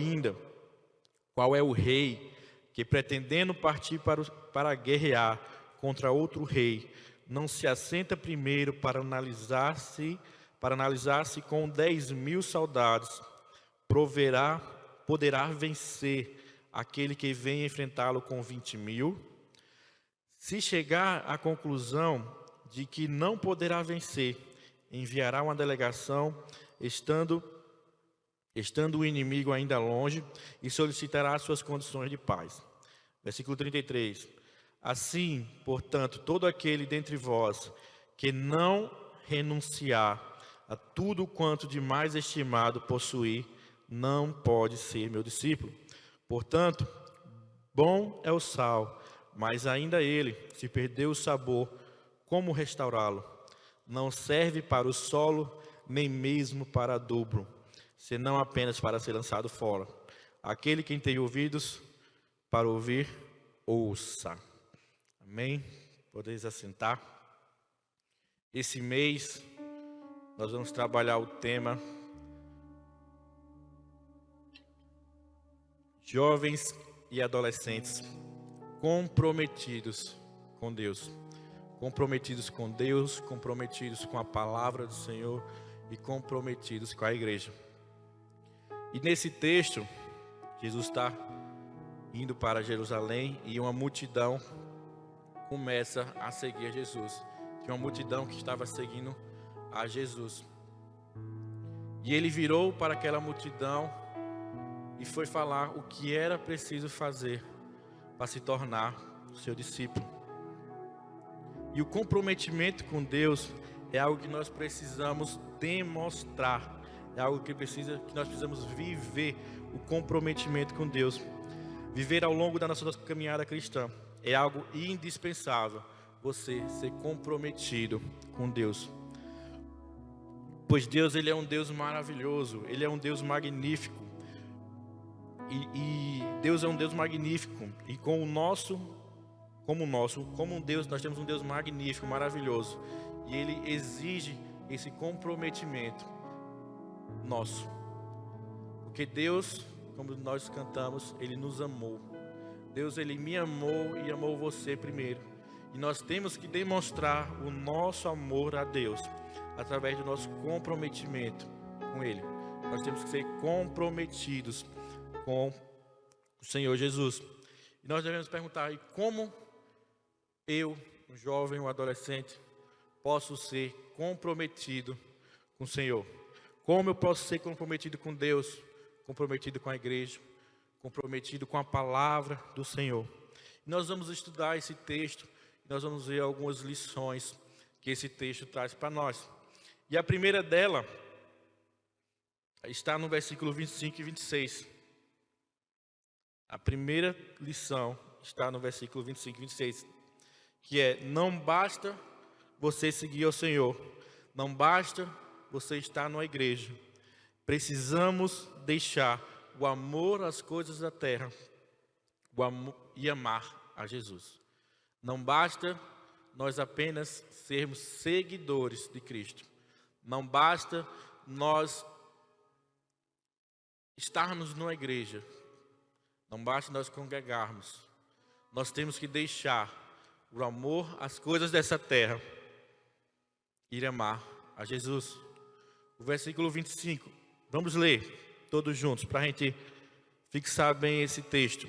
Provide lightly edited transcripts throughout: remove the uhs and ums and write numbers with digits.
ainda, qual é o rei que, pretendendo partir para guerrear contra outro rei, não se assenta primeiro para analisar-se com 10.000 soldados, poderá vencer aquele que vem enfrentá-lo com 20.000? Se chegar à conclusão de que não poderá vencer, enviará uma delegação, estando o inimigo ainda longe, e solicitará suas condições de paz. Versículo 33. Assim, portanto, todo aquele dentre vós que não renunciar a tudo quanto de mais estimado possuir, não pode ser meu discípulo. Portanto, bom é o sal, mas ainda ele, se perdeu o sabor, como restaurá-lo? Não serve para o solo, nem mesmo para adubo, senão apenas para ser lançado fora. Aquele que tem ouvidos para ouvir, ouça. Amém? Podeis assentar. Esse mês nós vamos trabalhar o tema jovens e adolescentes comprometidos com Deus. Comprometidos com Deus, comprometidos com a palavra do Senhor e comprometidos com a igreja. E nesse texto, Jesus está indo para Jerusalém e uma multidão começa a seguir a Jesus. Tinha uma multidão que estava seguindo a Jesus. E ele virou para aquela multidão e foi falar o que era preciso fazer para se tornar seu discípulo. E o comprometimento com Deus é algo que nós precisamos demonstrar. É algo que nós precisamos viver, o comprometimento com Deus. Viver ao longo da nossa caminhada cristã é algo indispensável, você ser comprometido com Deus. Pois Deus, Ele é um Deus maravilhoso, Ele é um Deus magnífico. E Deus é um Deus magnífico. E como um Deus, nós temos um Deus magnífico, maravilhoso. E Ele exige esse comprometimento nosso. Porque Deus, como nós cantamos, Ele nos amou. Deus, Ele me amou e amou você primeiro. E nós temos que demonstrar o nosso amor a Deus através do nosso comprometimento com Ele. Nós temos que ser comprometidos com o Senhor Jesus. E nós devemos perguntar, e como eu, um jovem, um adolescente, posso ser comprometido com o Senhor? Como eu posso ser comprometido com Deus, comprometido com a igreja, comprometido com a palavra do Senhor? E nós vamos estudar esse texto, nós vamos ver algumas lições que esse texto traz para nós. E a primeira dela está no versículo 25 e 26. A primeira lição está no versículo 25 e 26, que é: não basta você seguir ao Senhor, não basta você estar numa igreja, precisamos deixar o amor às coisas da terra e amar a Jesus. Não basta nós apenas sermos seguidores de Cristo, não basta nós estarmos numa igreja, não basta nós congregarmos, nós temos que deixar o amor às coisas dessa terra e amar a Jesus. O versículo 25, vamos ler todos juntos para a gente fixar bem esse texto.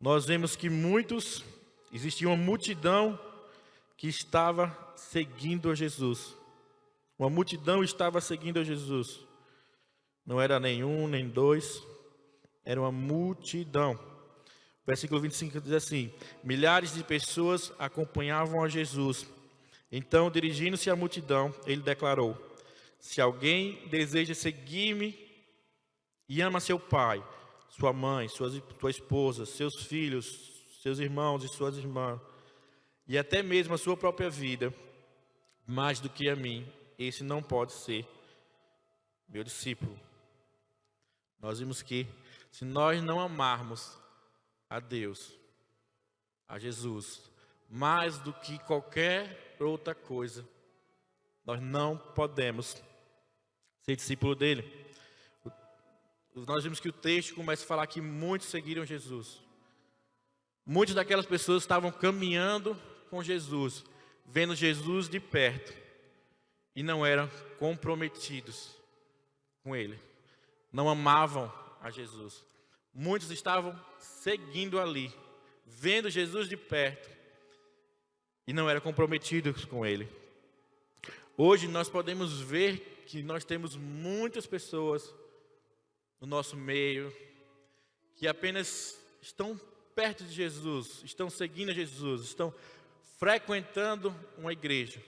Nós vemos que existia uma multidão que estava seguindo a Jesus. Uma multidão estava seguindo a Jesus. Não era nenhum, nem dois, era uma multidão. O versículo 25 diz assim: milhares de pessoas acompanhavam a Jesus. Então, dirigindo-se à multidão, ele declarou: se alguém deseja seguir-me e ama seu pai, sua mãe, sua esposa, seus filhos, seus irmãos e suas irmãs, e até mesmo a sua própria vida, mais do que a mim, esse não pode ser meu discípulo. Nós vimos que se nós não amarmos a Deus, a Jesus, mais do que qualquer outra coisa, nós não podemos ser discípulo dele. nós vimos que o texto começa a falar que muitos seguiram Jesus. Muitas daquelas pessoas estavam caminhando com Jesus, vendo Jesus de perto, e não eram comprometidos com Ele, não amavam a Jesus. Muitos estavam seguindo ali, vendo Jesus de perto, e não eram comprometidos com Ele. Hoje nós podemos ver que nós temos muitas pessoas no nosso meio que apenas estão perto de Jesus, estão seguindo a Jesus, estão frequentando uma igreja,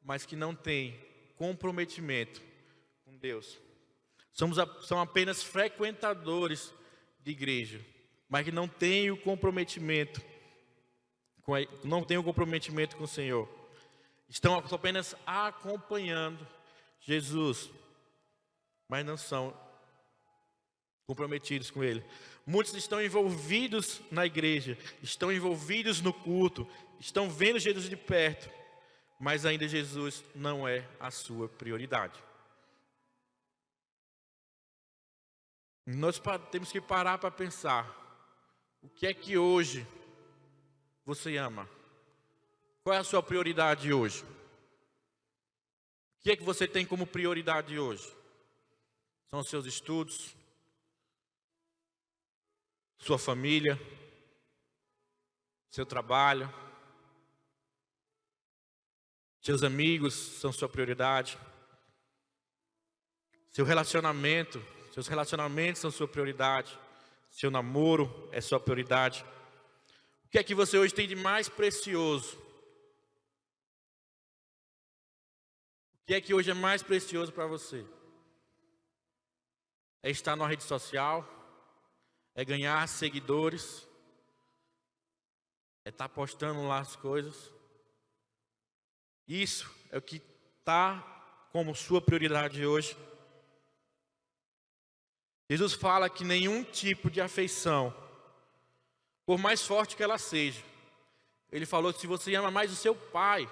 mas que não têm comprometimento com Deus. São apenas frequentadores de igreja, mas que não têm o comprometimento com o Senhor. Estão apenas acompanhando Jesus, mas não são comprometidos com Ele. Muitos estão envolvidos na igreja, estão envolvidos no culto, estão vendo Jesus de perto, mas ainda Jesus não é a sua prioridade. Nós temos que parar para pensar, o que é que hoje você ama? Qual é a sua prioridade hoje? O que é que você tem como prioridade hoje? São os seus estudos? Sua família? Seu trabalho? Seus amigos são sua prioridade? Seus relacionamentos são sua prioridade? Seu namoro é sua prioridade? O que é que você hoje tem de mais precioso? O que é que hoje é mais precioso para você? É estar na rede social? É ganhar seguidores? É estar postando lá as coisas? Isso é o que está como sua prioridade hoje? Jesus fala que nenhum tipo de afeição, por mais forte que ela seja, Ele falou que se você ama mais o seu pai,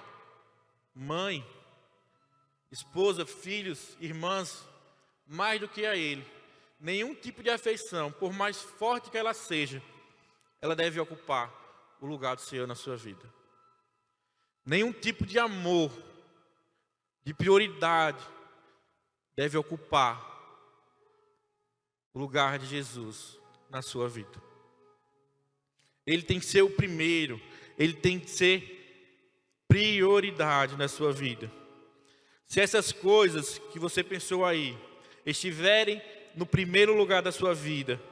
mãe, esposa, filhos, irmãs, mais do que a Ele, nenhum tipo de afeição, por mais forte que ela seja, ela deve ocupar o lugar do Senhor na sua vida. Nenhum tipo de amor, de prioridade, deve ocupar o lugar de Jesus na sua vida. Ele tem que ser o primeiro, Ele tem que ser prioridade na sua vida. Se essas coisas que você pensou aí estiverem no primeiro lugar da sua vida,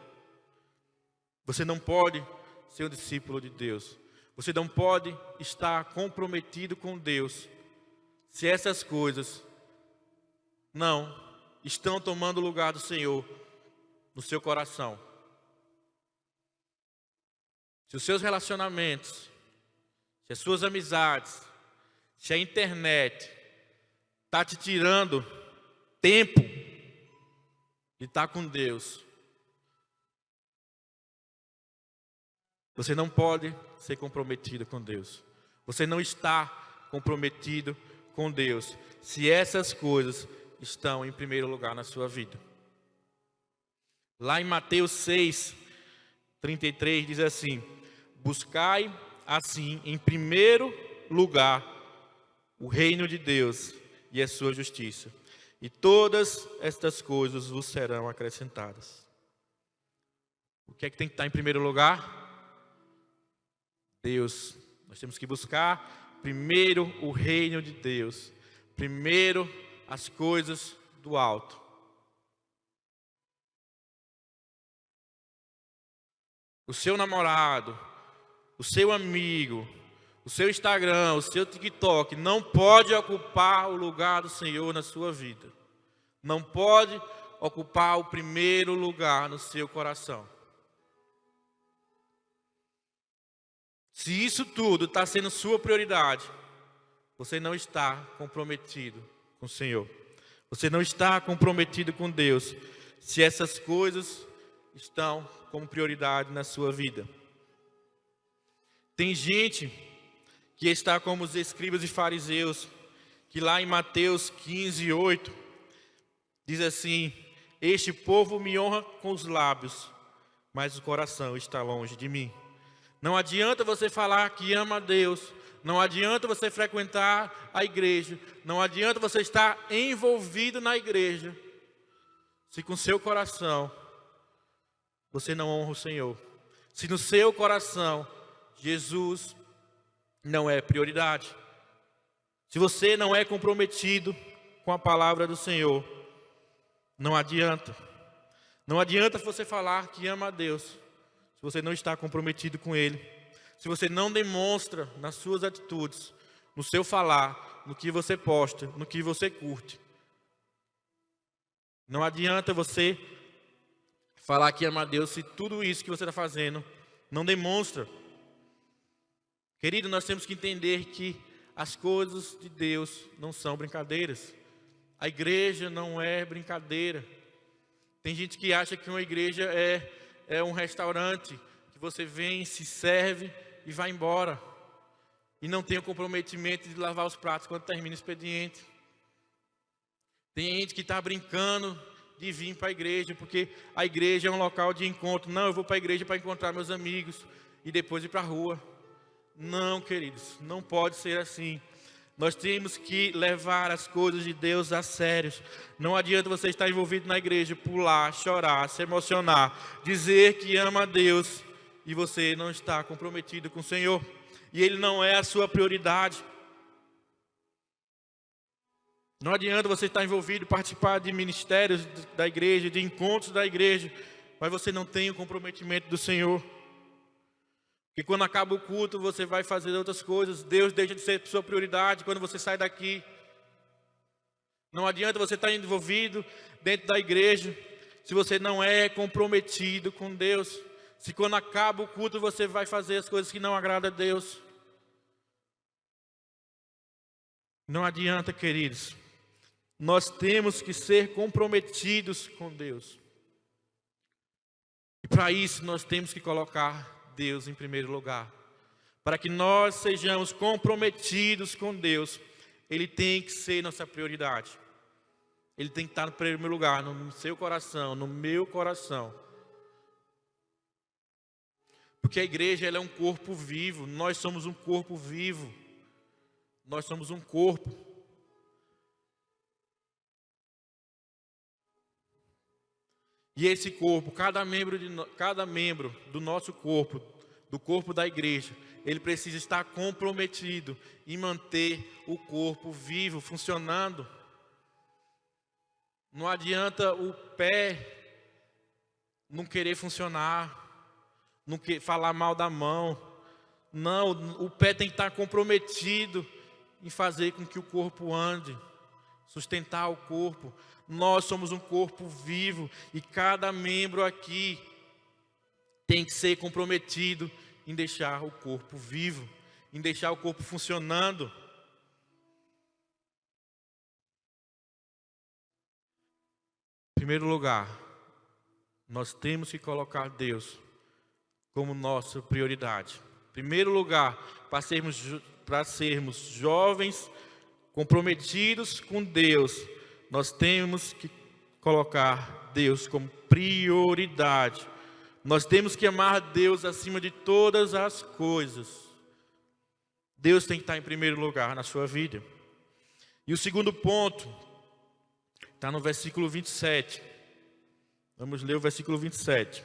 você não pode ser um discípulo de Deus. Você não pode estar comprometido com Deus se essas coisas não estão tomando o lugar do Senhor no seu coração. Se os seus relacionamentos, se as suas amizades, se a internet está te tirando tempo de estar com Deus, você não pode ser comprometido com Deus. Você não está comprometido com Deus se essas coisas estão em primeiro lugar na sua vida. Lá em Mateus 6:33 diz assim: buscai assim em primeiro lugar o reino de Deus e a sua justiça, e todas estas coisas vos serão acrescentadas. O que é que tem que estar em primeiro lugar? Deus. Nós temos que buscar primeiro o reino de Deus, primeiro as coisas do alto. O seu namorado, o seu amigo, o seu Instagram, o seu TikTok não pode ocupar o lugar do Senhor na sua vida. Não pode ocupar o primeiro lugar no seu coração. Se isso tudo está sendo sua prioridade, você não está comprometido com o Senhor. Você não está comprometido com Deus, se essas coisas estão como prioridade na sua vida. Tem gente que está como os escribas e fariseus, que lá em Mateus 15:8 diz assim: Este povo me honra com os lábios, mas o coração está longe de mim. Não adianta você falar que ama a Deus, não adianta você frequentar a igreja, não adianta você estar envolvido na igreja, se com seu coração você não honra o Senhor. Se no seu coração Jesus não é prioridade. Se você não é comprometido com a palavra do Senhor, não adianta. Não adianta você falar que ama a Deus, se você não está comprometido com Ele. Se você não demonstra nas suas atitudes, no seu falar, no que você posta, no que você curte. Não adianta você falar que ama a Deus se tudo isso que você está fazendo não demonstra. Querido, nós temos que entender que as coisas de Deus não são brincadeiras. A igreja não é brincadeira. Tem gente que acha que uma igreja é um restaurante, que você vem, se serve e vai embora. E não tem o comprometimento de lavar os pratos quando termina o expediente. Tem gente que está brincando de vir para a igreja, porque a igreja é um local de encontro. Não, eu vou para a igreja para encontrar meus amigos e depois ir para a rua. Não, queridos, não pode ser assim. Nós temos que levar as coisas de Deus a sério. Não adianta você estar envolvido na igreja, pular, chorar, se emocionar, dizer que ama a Deus e você não está comprometido com o Senhor. E Ele não é a sua prioridade. Não adianta você estar envolvido, participar de ministérios da igreja, de encontros da igreja, mas você não tem o comprometimento do Senhor. Porque quando acaba o culto, você vai fazer outras coisas. Deus deixa de ser sua prioridade quando você sai daqui. Não adianta você estar envolvido dentro da igreja, se você não é comprometido com Deus. Se quando acaba o culto, você vai fazer as coisas que não agradam a Deus. Não adianta, queridos. Nós temos que ser comprometidos com Deus. E para isso nós temos que colocar Deus em primeiro lugar. Para que nós sejamos comprometidos com Deus, Ele tem que ser nossa prioridade. Ele tem que estar no primeiro lugar, no seu coração, no meu coração. Porque a igreja ela é um corpo vivo, nós somos um corpo vivo. Nós somos um corpo. E esse corpo, cada membro do nosso corpo, do corpo da igreja, ele precisa estar comprometido em manter o corpo vivo, funcionando. Não adianta o pé não querer funcionar, não falar mal da mão. Não, o pé tem que estar comprometido em fazer com que o corpo ande, sustentar o corpo. Nós somos um corpo vivo e cada membro aqui tem que ser comprometido em deixar o corpo vivo, em deixar o corpo funcionando. Em primeiro lugar, nós temos que colocar Deus como nossa prioridade. Em primeiro lugar, para sermos jovens comprometidos com Deus, nós temos que colocar Deus como prioridade. Nós temos que amar a Deus acima de todas as coisas. Deus tem que estar em primeiro lugar na sua vida. E o segundo ponto está no versículo 27. Vamos ler o versículo 27.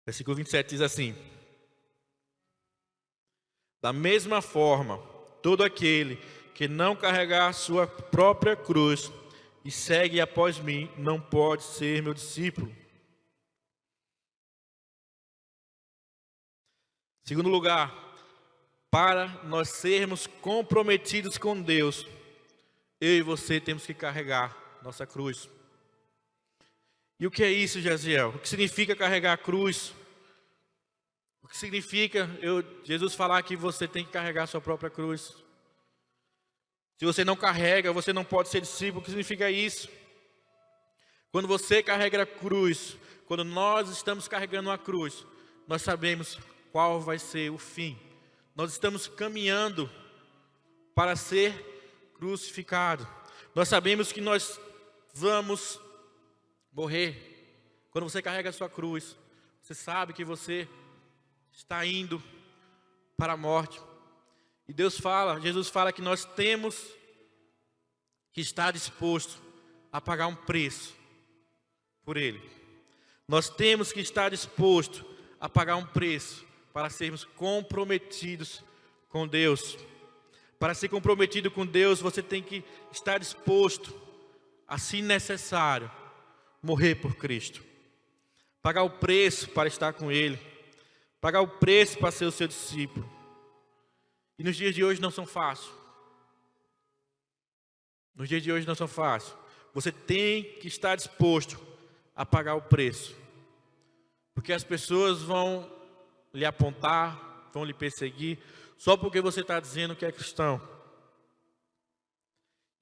Versículo 27 diz assim: da mesma forma, todo aquele que não carregar a sua própria cruz e segue após mim, não pode ser meu discípulo. Segundo lugar, para nós sermos comprometidos com Deus, eu e você temos que carregar nossa cruz. E o que é isso, Jaziel? O que significa carregar a cruz? O que significa Jesus falar que você tem que carregar a sua própria cruz? Se você não carrega, você não pode ser discípulo. O que significa isso? Quando você carrega a cruz, quando nós estamos carregando a cruz, nós sabemos qual vai ser o fim. Nós estamos caminhando para ser crucificado. Nós sabemos que nós vamos morrer. Quando você carrega a sua cruz, você sabe que você está indo para a morte. E Jesus fala que nós temos que estar disposto a pagar um preço por Ele. Nós temos que estar disposto a pagar um preço para sermos comprometidos com Deus. Para ser comprometido com Deus, você tem que estar disposto a, se necessário, morrer por Cristo. Pagar o preço para estar com Ele. Pagar o preço para ser o seu discípulo. E nos dias de hoje não são fáceis. Nos dias de hoje não são fáceis. Você tem que estar disposto a pagar o preço. Porque as pessoas vão lhe apontar, vão lhe perseguir, só porque você está dizendo que é cristão.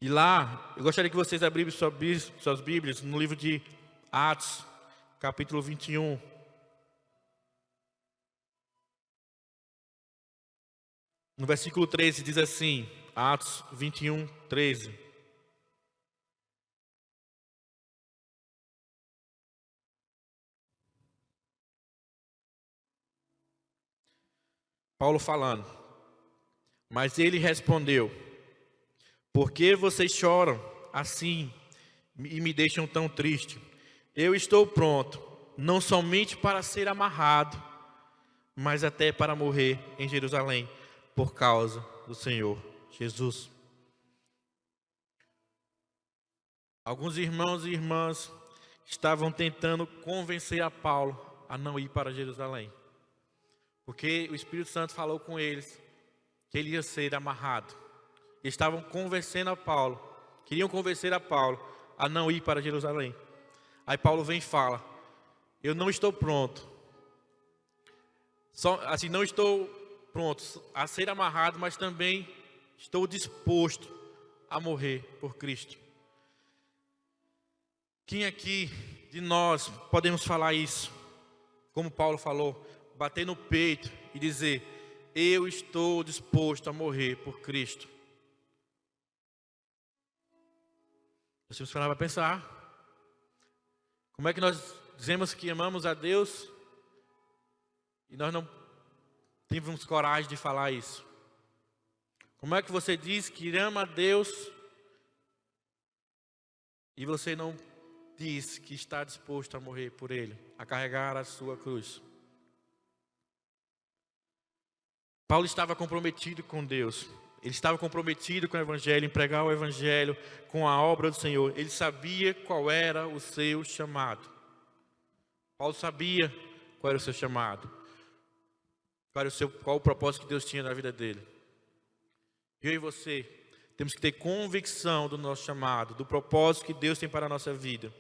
E lá, eu gostaria que vocês abrissem suas Bíblias no livro de Atos, capítulo 21. No versículo 13 diz assim, Atos 21, 13. Paulo falando, mas ele respondeu, por que vocês choram assim e me deixam tão triste? Eu estou pronto, não somente para ser amarrado, mas até para morrer em Jerusalém, por causa do Senhor Jesus. Alguns irmãos e irmãs estavam tentando convencer a Paulo a não ir para Jerusalém. Porque o Espírito Santo falou com eles que ele ia ser amarrado. Eles estavam convencendo a Paulo, queriam convencer a Paulo a não ir para Jerusalém. Aí Paulo vem e fala, eu não estou pronto. Não estou pronto a ser amarrado, mas também estou disposto a morrer por Cristo. Quem aqui de nós podemos falar isso? Como Paulo falou, bater no peito e dizer, eu estou disposto a morrer por Cristo. Nós temos que parar para pensar. Como é que nós dizemos que amamos a Deus e nós não temos coragem de falar isso? Como é que você diz que ama a Deus e você não diz que está disposto a morrer por Ele, a carregar a sua cruz? Paulo estava comprometido com Deus. Ele estava comprometido com o Evangelho, em pregar o Evangelho, com a obra do Senhor. Ele sabia qual era o seu chamado. Paulo sabia qual era o seu chamado. Qual o propósito que Deus tinha na vida dele. Eu e você temos que ter convicção do nosso chamado, do propósito que Deus tem para a nossa vida.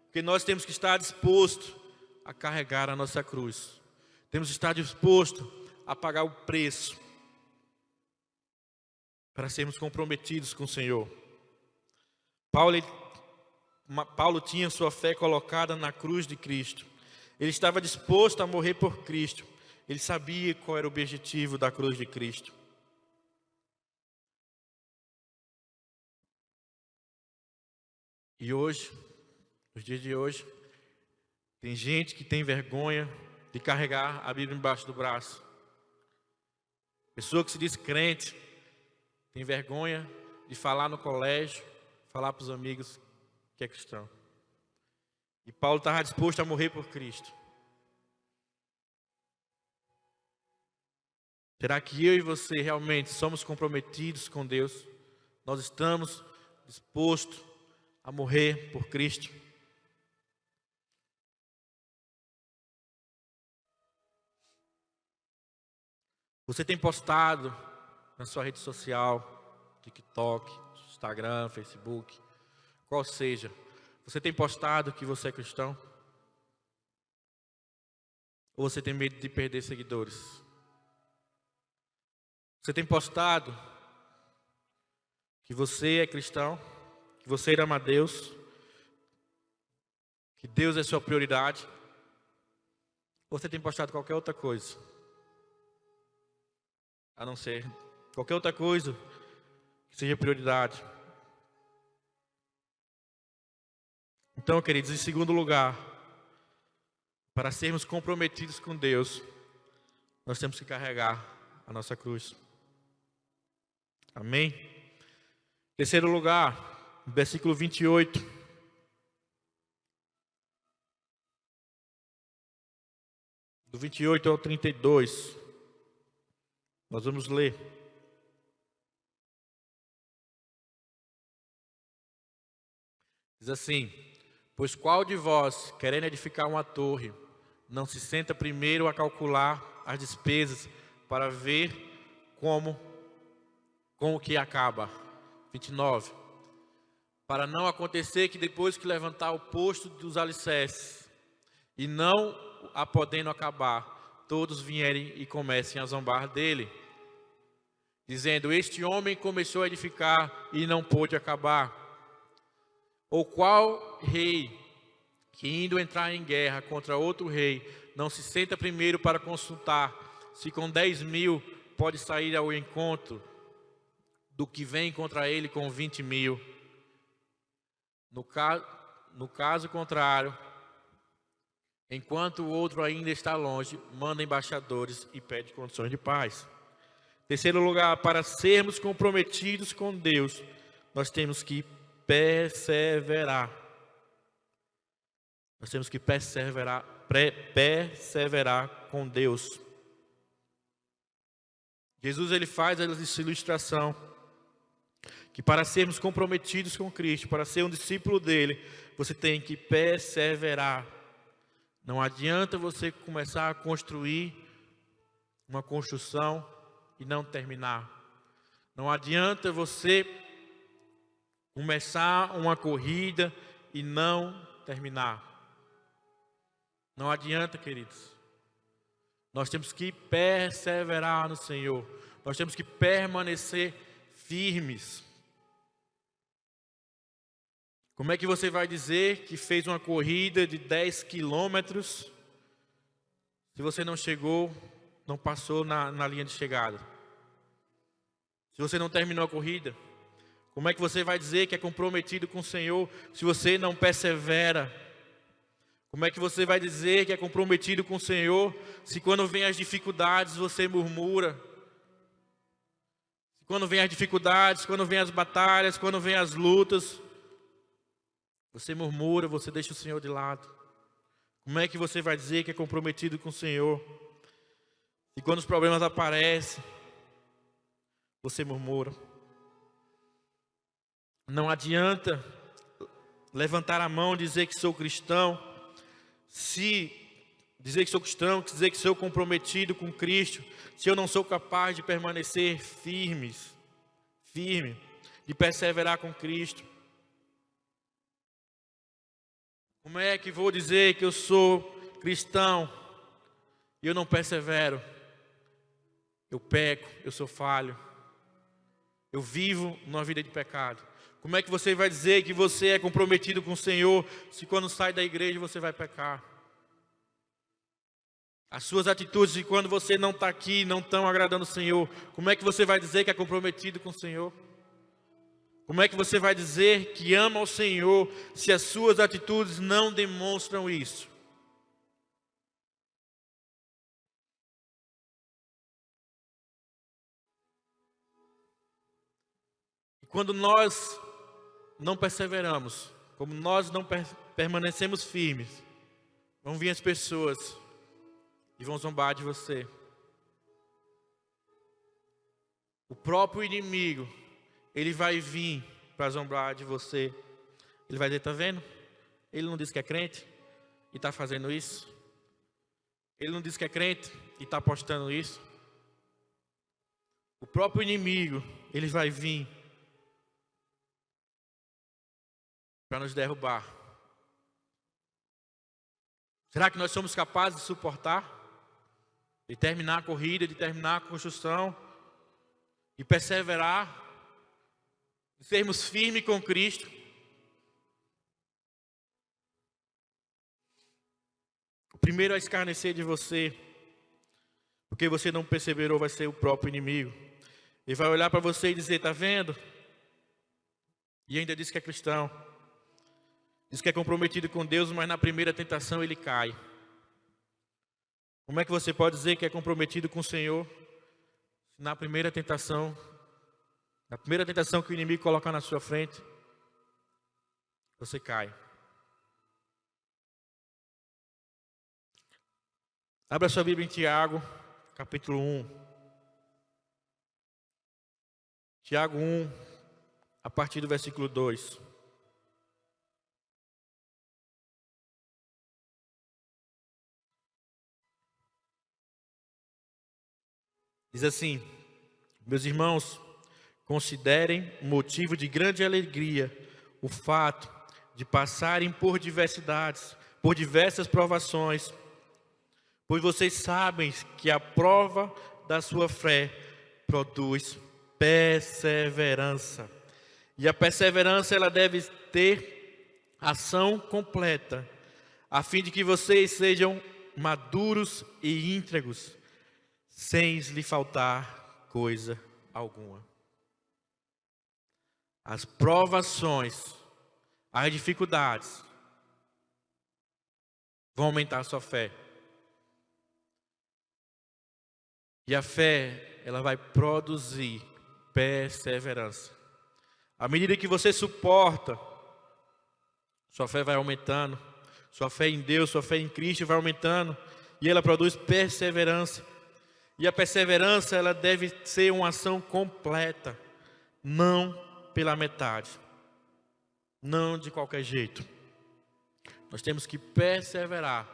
Porque nós temos que estar disposto a carregar a nossa cruz. Temos que estar disposto a pagar o preço para sermos comprometidos com o Senhor. Paulo tinha sua fé colocada na cruz de Cristo. Ele estava disposto a morrer por Cristo. Ele sabia qual era o objetivo da cruz de Cristo. E hoje, nos dias de hoje, tem gente que tem vergonha de carregar a Bíblia embaixo do braço. Pessoa que se diz crente, tem vergonha de falar no colégio, falar para os amigos que é cristão. E Paulo estava disposto a morrer por Cristo. Será que eu e você realmente somos comprometidos com Deus? Nós estamos dispostos a morrer por Cristo? Você tem postado na sua rede social, TikTok, Instagram, Facebook, qual seja, você tem postado que você é cristão? Ou você tem medo de perder seguidores? Você tem postado que você é cristão, que você ama a Deus, que Deus é sua prioridade? Ou você tem postado qualquer outra coisa? A não ser qualquer outra coisa que seja prioridade. Então, queridos, em segundo lugar, para sermos comprometidos com Deus, nós temos que carregar a nossa cruz. Amém? Terceiro lugar, versículo 28. Do 28 ao 32. Nós vamos ler. Diz assim: pois qual de vós, querendo edificar uma torre, não se senta primeiro a calcular as despesas para ver com o que acaba? 29. Para não acontecer que depois que levantar o posto dos alicerces, e não a podendo acabar, todos vierem e comecem a zombar dele, dizendo: este homem começou a edificar e não pôde acabar. Ou qual rei, que indo entrar em guerra contra outro rei, não se senta primeiro para consultar se com 10.000 pode sair ao encontro do que vem contra ele com 20.000? No caso contrário, enquanto o outro ainda está longe, manda embaixadores e pede condições de paz. Terceiro lugar, para sermos comprometidos com Deus, nós temos que perseverar. Nós temos que perseverar com Deus. Jesus, ele faz essa ilustração que para sermos comprometidos com Cristo, para ser um discípulo dele, você tem que perseverar. Não adianta você começar a construir uma construção e não terminar. Não adianta você começar uma corrida e não terminar. Não adianta, queridos. Nós temos que perseverar no Senhor. Nós temos que permanecer firmes. Como é que você vai dizer que fez uma corrida de 10 quilômetros se você não chegou, não passou na linha de chegada? Se você não terminou a corrida? Como é que você vai dizer que é comprometido com o Senhor se você não persevera? Como é que você vai dizer que é comprometido com o Senhor se quando vem as dificuldades você murmura? Se quando vem as dificuldades, quando vem as batalhas, quando vem as lutas, você murmura, você deixa o Senhor de lado? Como é que você vai dizer que é comprometido com o Senhor e quando os problemas aparecem, você murmura? Não adianta levantar a mão e dizer que sou cristão, dizer que sou comprometido com Cristo, se eu não sou capaz de permanecer firme, de perseverar com Cristo. Como é que vou dizer que eu sou cristão e eu não persevero? Eu peco, eu sou falho, eu vivo numa vida de pecado. Como é que você vai dizer que você é comprometido com o Senhor se quando sai da igreja você vai pecar? As suas atitudes de quando você não está aqui não estão agradando o Senhor. Como é que você vai dizer que é comprometido com o Senhor? Como é que você vai dizer que ama o Senhor se as suas atitudes não demonstram isso? E quando nós não perseveramos, como nós não permanecemos firmes, vão vir as pessoas e vão zombar de você. O próprio inimigo, ele vai vir para zombar de você. Ele vai dizer: tá vendo? Ele não disse que é crente e está fazendo isso. Ele não disse que é crente e está postando isso. O próprio inimigo, ele vai vir para nos derrubar. Será que nós somos capazes de suportar? De terminar a corrida, de terminar a construção, de perseverar, de sermos firmes com Cristo? O primeiro a escarnecer de você, porque você não perseverou, vai ser o próprio inimigo. Ele vai olhar para você e dizer: tá vendo? E ainda diz que é cristão. Diz que é comprometido com Deus, mas na primeira tentação ele cai. Como é que você pode dizer que é comprometido com o Senhor se na primeira tentação que o inimigo colocar na sua frente, você cai? Abra sua Bíblia em Tiago, capítulo 1. Tiago 1, a partir do versículo 2. Diz assim: meus irmãos, considerem motivo de grande alegria o fato de passarem por diversidades, por diversas provações, pois vocês sabem que a prova da sua fé produz perseverança. E a perseverança ela deve ter ação completa, a fim de que vocês sejam maduros e íntegros, sem lhe faltar coisa alguma. As provações, as dificuldades vão aumentar a sua fé. E a fé, ela vai produzir perseverança. À medida que você suporta, sua fé vai aumentando. Sua fé em Deus, sua fé em Cristo vai aumentando. E ela produz perseverança. E a perseverança, ela deve ser uma ação completa, não pela metade, não de qualquer jeito. Nós temos que perseverar,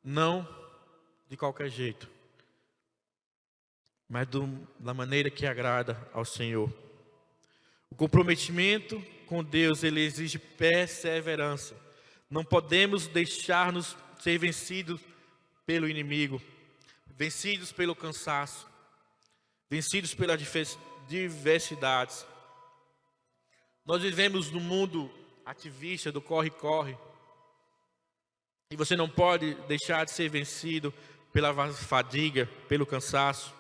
não de qualquer jeito, mas da maneira que agrada ao Senhor. O comprometimento com Deus, ele exige perseverança. Não podemos deixar-nos ser vencidos pelo inimigo, vencidos pelo cansaço, vencidos pelas diversidades. Nós vivemos num mundo ativista do corre-corre, e você não pode deixar de ser vencido pela fadiga, pelo cansaço.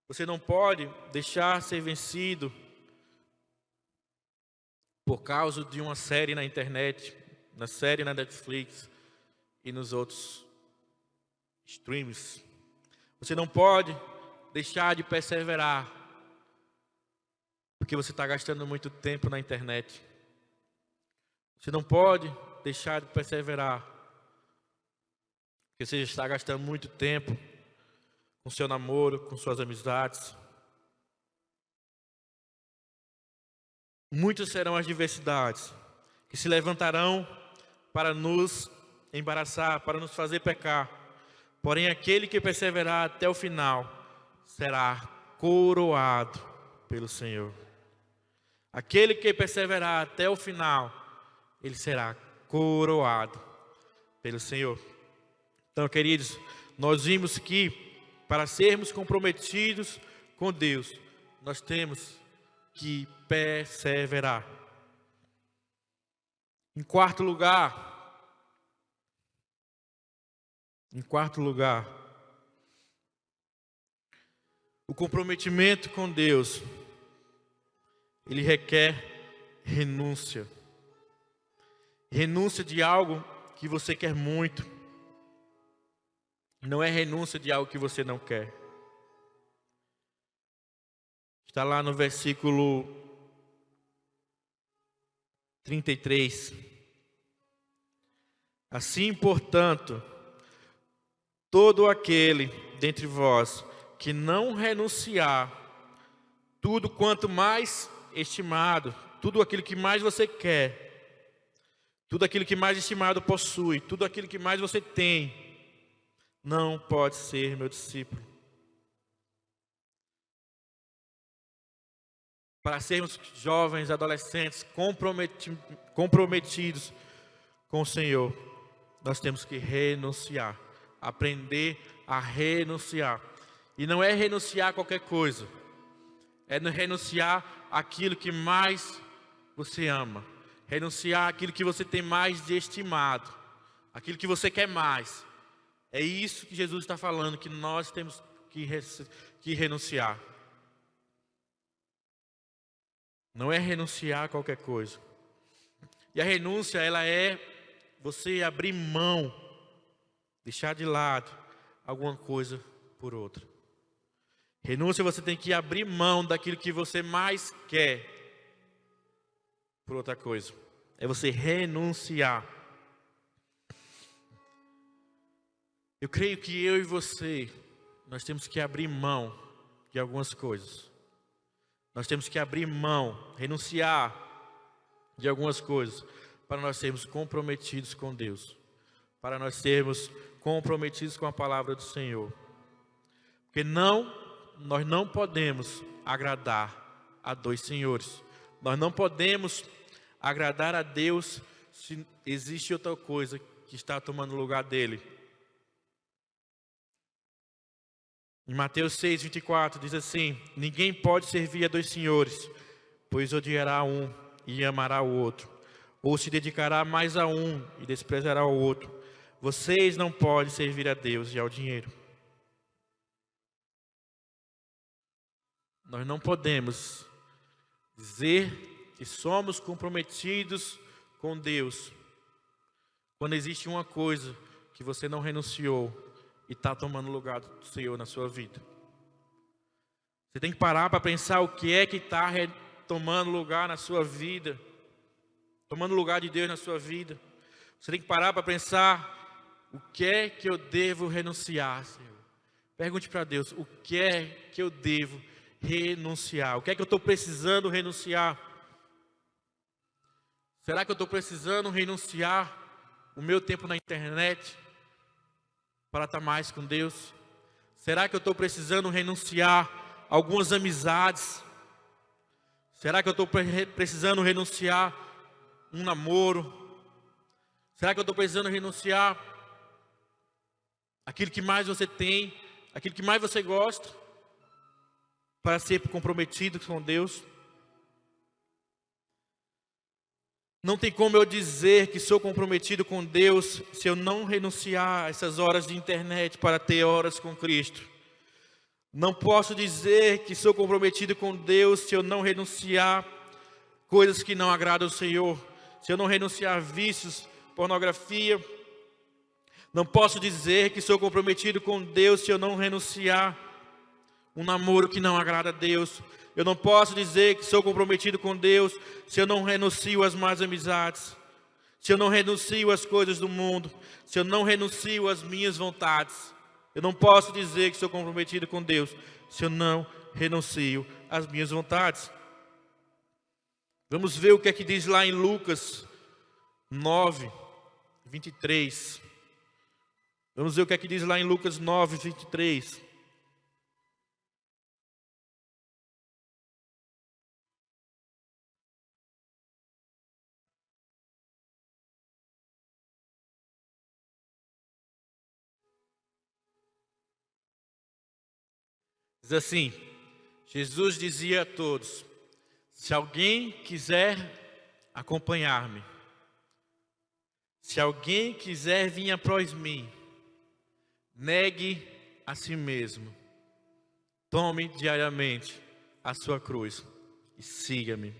Você não pode deixar de ser vencido por causa de uma série na internet, na série na Netflix e nos outros streams. Você não pode deixar de perseverar porque você está gastando muito tempo na internet. Você não pode deixar de perseverar porque você está gastando muito tempo com seu namoro, com suas amizades. Muitas serão as diversidades que se levantarão para nos embaraçar, para nos fazer pecar. Porém, aquele que perseverar até o final será coroado pelo Senhor. Aquele que perseverar até o final, ele será coroado pelo Senhor. Então, queridos, nós vimos que para sermos comprometidos com Deus, nós temos que perseverar. Em quarto lugar, o comprometimento com Deus, ele requer renúncia. Renúncia de algo que você quer muito. Não é renúncia de algo que você não quer. Está lá no versículo 33. Assim, portanto, todo aquele dentre vós que não renunciar tudo quanto mais estimado, tudo aquilo que mais você quer, tudo aquilo que mais estimado possui, tudo aquilo que mais você tem, não pode ser meu discípulo. Para sermos jovens, adolescentes, comprometidos com o Senhor, nós temos que renunciar, aprender a renunciar. E não é renunciar a qualquer coisa, é renunciar àquilo que mais você ama, renunciar àquilo que você tem mais de estimado, aquilo que você quer mais. É isso que Jesus está falando, que nós temos que renunciar. Não é renunciar a qualquer coisa. E a renúncia, ela é você abrir mão, deixar de lado alguma coisa por outra. Renúncia, você tem que abrir mão daquilo que você mais quer por outra coisa. É você renunciar. Eu creio que eu e você, nós temos que abrir mão de algumas coisas. Nós temos que abrir mão, renunciar de algumas coisas, para nós sermos comprometidos com Deus, para nós sermos comprometidos com a palavra do Senhor. Porque nós não podemos agradar a dois senhores. Nós não podemos agradar a Deus se existe outra coisa que está tomando o lugar dele. Em Mateus 6, 24, diz assim: ninguém pode servir a dois senhores, pois odiará um e amará o outro, ou se dedicará mais a um e desprezará o outro. Vocês não podem servir a Deus e ao dinheiro. Nós não podemos dizer que somos comprometidos com Deus quando existe uma coisa que você não renunciou e está tomando o lugar do Senhor na sua vida. Você tem que parar para pensar o que é que está tomando lugar na sua vida, tomando lugar de Deus na sua vida. Você tem que parar para pensar o que é que eu devo renunciar, Senhor. Pergunte para Deus, o que é que eu devo renunciar? O que é que eu estou precisando renunciar? Será que eu estou precisando renunciar o meu tempo na internet para estar mais com Deus? Será que eu estou precisando renunciar algumas amizades? Será que eu estou precisando renunciar um namoro? Será que eu estou precisando renunciar aquilo que mais você tem, aquilo que mais você gosta, para ser comprometido com Deus? Não tem como eu dizer que sou comprometido com Deus se eu não renunciar a essas horas de internet para ter horas com Cristo. Não posso dizer que sou comprometido com Deus se eu não renunciar coisas que não agradam ao Senhor, se eu não renunciar a vícios, pornografia. Não posso dizer que sou comprometido com Deus se eu não renunciar um namoro que não agrada a Deus. Eu não posso dizer que sou comprometido com Deus se eu não renuncio às más amizades, se eu não renuncio às coisas do mundo, se eu não renuncio às minhas vontades. Eu não posso dizer que sou comprometido com Deus se eu não renuncio às minhas vontades. Vamos ver o que é que diz lá em Lucas 9, 23. Vamos ver o que é que diz lá em Lucas 9, 23. Diz assim: Jesus dizia a todos: se alguém quiser acompanhar-me, se alguém quiser vir após mim, negue a si mesmo, tome diariamente a sua cruz e siga-me.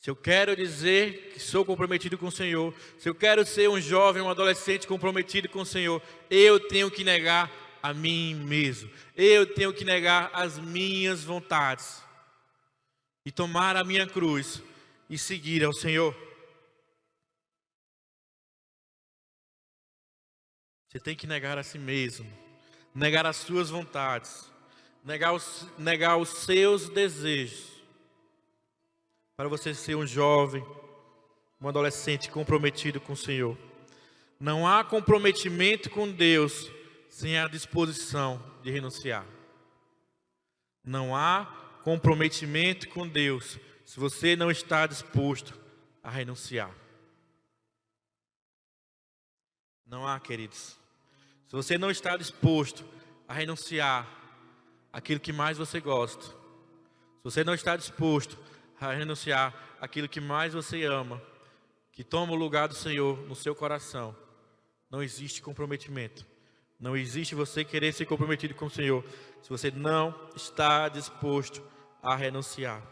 Se eu quero dizer que sou comprometido com o Senhor, se eu quero ser um jovem, um adolescente comprometido com o Senhor, eu tenho que negar a mim mesmo. Eu tenho que negar as minhas vontades e tomar a minha cruz e seguir ao Senhor. Você tem que negar a si mesmo, negar as suas vontades, negar os seus desejos, para você ser um jovem, um adolescente comprometido com o Senhor. Não há comprometimento com Deus sem a disposição de renunciar. Não há comprometimento com Deus se você não está disposto a renunciar. Não há, queridos. Se você não está disposto a renunciar aquilo que mais você gosta, se você não está disposto a renunciar aquilo que mais você ama, que toma o lugar do Senhor no seu coração, não existe comprometimento. Não existe você querer ser comprometido com o Senhor se você não está disposto a renunciar.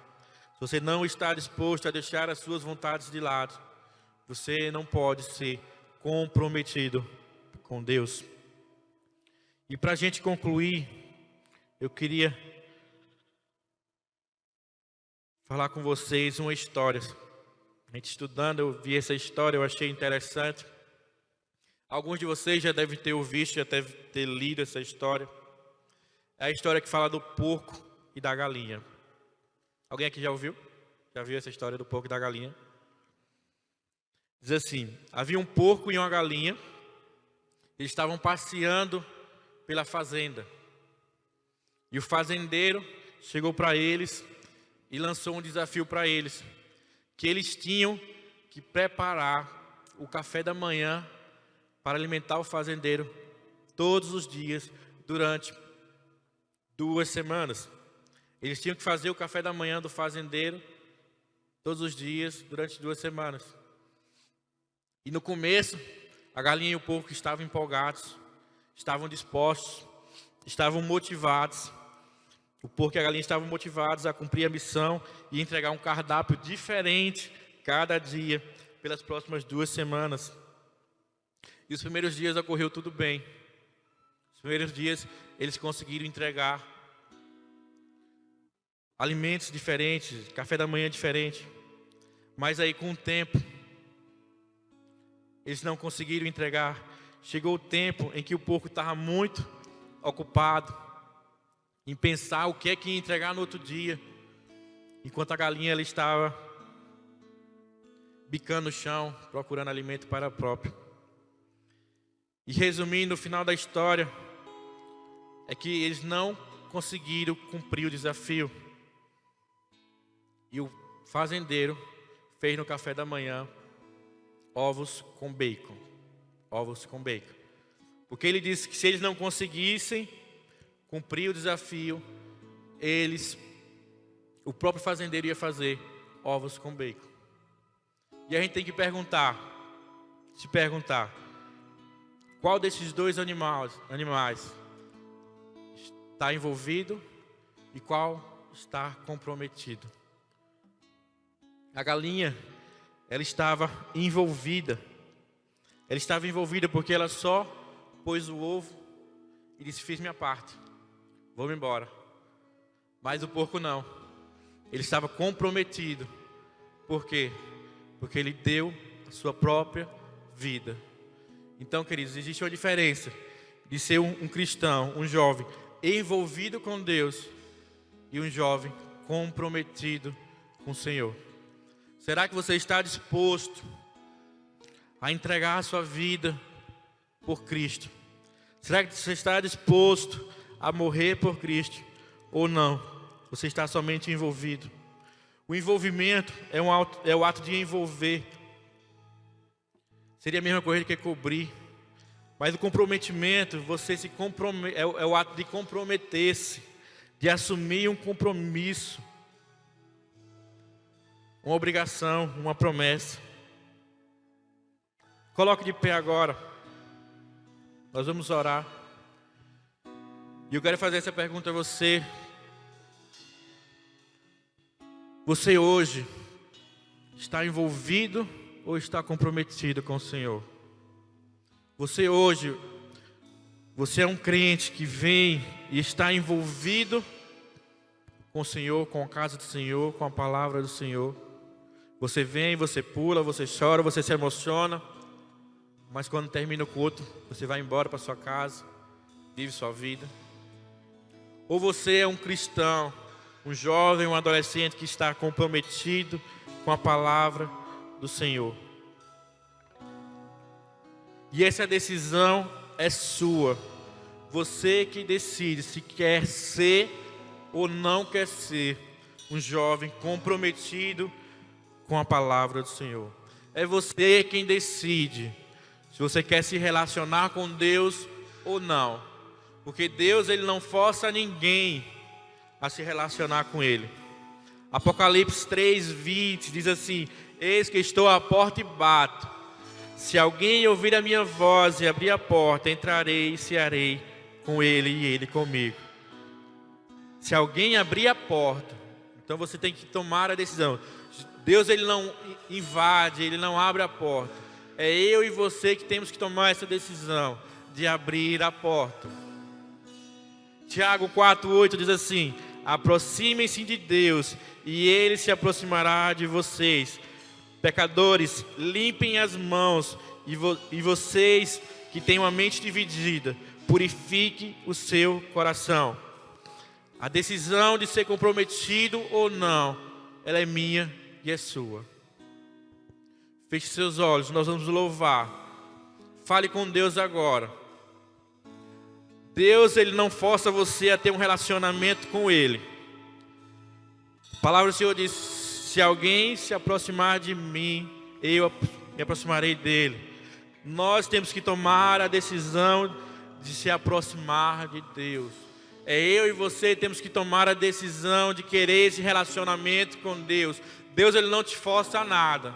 Se você não está disposto a deixar as suas vontades de lado, você não pode ser comprometido com Deus. E para a gente concluir, eu queria falar com vocês uma história. A gente estudando, eu vi essa história, eu achei interessante. Alguns de vocês já devem ter ouvido, já devem ter lido essa história. É a história que fala do porco e da galinha. Alguém aqui já ouviu? Já viu essa história do porco e da galinha? Diz assim: havia um porco e uma galinha. Eles estavam passeando pela fazenda. E o fazendeiro chegou para eles e lançou um desafio para eles, que eles tinham que preparar o café da manhã para alimentar o fazendeiro todos os dias durante 2 semanas. Eles tinham que fazer o café da manhã do fazendeiro todos os dias durante 2 semanas. E no começo, a galinha e o porco estavam empolgados, estavam dispostos, estavam motivados. O porco e a galinha estavam motivados a cumprir a missão e entregar um cardápio diferente cada dia pelas próximas 2 semanas. E os primeiros dias ocorreu tudo bem. Os primeiros dias eles conseguiram entregar alimentos diferentes, café da manhã diferente. Mas aí com o tempo, eles não conseguiram entregar. Chegou o tempo em que o porco estava muito ocupado em pensar o que é que ia entregar no outro dia, enquanto a galinha ela estava bicando no chão, procurando alimento para a própria. E resumindo, o final da história é que eles não conseguiram cumprir o desafio. E o fazendeiro fez no café da manhã ovos com bacon. Ovos com bacon. Porque ele disse que se eles não conseguissem cumprir o desafio, o próprio fazendeiro ia fazer ovos com bacon. E a gente tem que se perguntar, qual desses 2 animais está envolvido e qual está comprometido? A galinha, ela estava envolvida. Ela estava envolvida porque ela só pôs o ovo e disse: fiz minha parte, vou embora. Mas o porco não. Ele estava comprometido. Por quê? Porque ele deu a sua própria vida. Então, queridos, existe uma diferença de ser um cristão, um jovem envolvido com Deus e um jovem comprometido com o Senhor. Será que você está disposto a entregar a sua vida por Cristo? Será que você está disposto a morrer por Cristo ou não? Você está somente envolvido. O envolvimento é o ato de envolver. Seria a mesma coisa que cobrir. Mas o comprometimento, você se compromete, é o ato de comprometer-se, de assumir um compromisso, uma obrigação, uma promessa. Coloque de pé agora. Nós vamos orar. E eu quero fazer essa pergunta a você. Você hoje está envolvido ou está comprometido com o Senhor? Você hoje, você é um crente que vem e está envolvido com o Senhor, com a casa do Senhor, com a palavra do Senhor. Você vem, você pula, você chora, você se emociona, mas quando termina o culto, você vai embora para sua casa, vive sua vida. Ou você é um cristão, um jovem, um adolescente que está comprometido com a palavra do Senhor. E essa decisão é sua. Você que decide se quer ser ou não quer ser um jovem comprometido com a palavra do Senhor. É você quem decide se você quer se relacionar com Deus ou não. Porque Deus, ele não força ninguém a se relacionar com Ele. Apocalipse 3:20 diz assim: eis que estou à porta e bato. Se alguém ouvir a minha voz e abrir a porta, entrarei e cearei com ele e ele comigo. Se alguém abrir a porta, Então você tem que tomar a decisão. Deus, ele não invade, ele não abre a porta. É eu e você que temos que tomar essa decisão de abrir a porta. Tiago 4:8 diz assim: aproximem-se de Deus e Ele se aproximará de vocês. Pecadores, limpem as mãos, e vocês que têm uma mente dividida, purifique o seu coração. A decisão de ser comprometido ou não, ela é minha e é sua. Feche seus olhos, nós vamos louvar. Fale com Deus agora. Deus, ele não força você a ter um relacionamento com Ele. A palavra do Senhor diz: se alguém se aproximar de mim, eu me aproximarei dele. Nós temos que tomar a decisão de se aproximar de Deus. É eu e você temos que tomar a decisão de querer esse relacionamento com Deus. Deus, ele não te força a nada.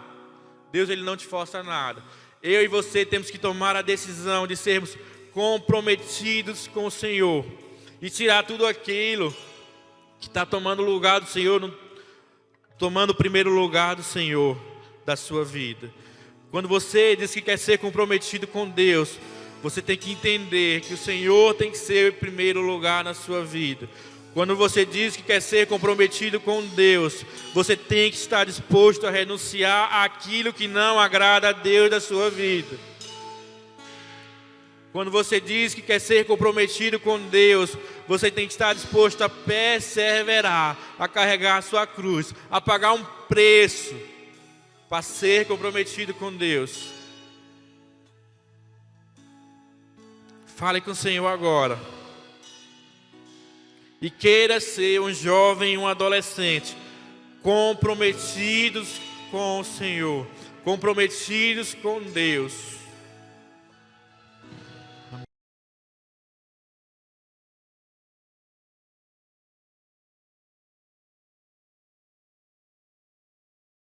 Deus, ele não te força a nada. Eu e você temos que tomar a decisão de sermos comprometidos com o Senhor e tirar tudo aquilo que está tomando o lugar do Senhor, tomando o primeiro lugar do Senhor da sua vida. Quando você diz que quer ser comprometido com Deus, você tem que entender que o Senhor tem que ser o primeiro lugar na sua vida. Quando você diz que quer ser comprometido com Deus, você tem que estar disposto a renunciar àquilo que não agrada a Deus da sua vida. Quando você diz que quer ser comprometido com Deus, você tem que estar disposto a perseverar, a carregar a sua cruz, a pagar um preço para ser comprometido com Deus. Fale com o Senhor agora. E queira ser um jovem e um adolescente comprometidos com o Senhor, comprometidos com Deus.